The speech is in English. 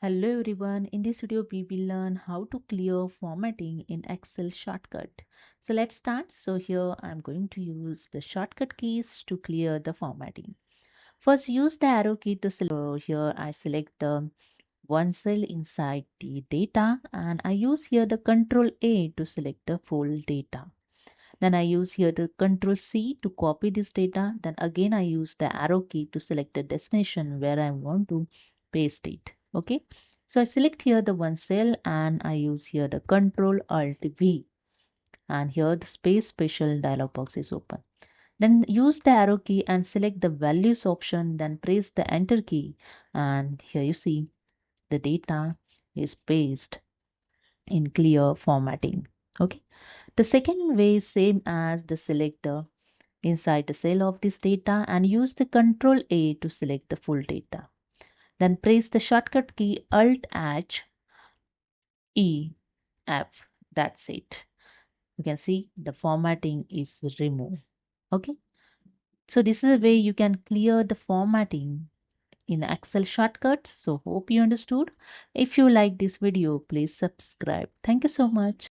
Hello everyone, in this video we will learn how to clear formatting in Excel shortcut. So let's start. So here I'm going to use the shortcut keys to clear the formatting. First use the arrow key to select. So here I select the one cell inside the data and I use here the Control A to select the full data. Then I use here the Control C to copy this data. Then again I use the arrow key to select the destination where I want to paste it. Okay. So I select here the one cell and I use here the Control Alt V. And here the space special dialog box is open. Then use the arrow key and select the values option. Then press the enter key. And here you see the data is pasted in clear formatting. Okay. The second way is same as the selector inside the cell of this data and use the Control A to select the full data. Then press the shortcut key Alt H E F. That's it. You can see the formatting is removed. Okay. So this is a way you can clear the formatting in Excel shortcuts. So hope you understood. If you like this video, please subscribe. Thank you so much.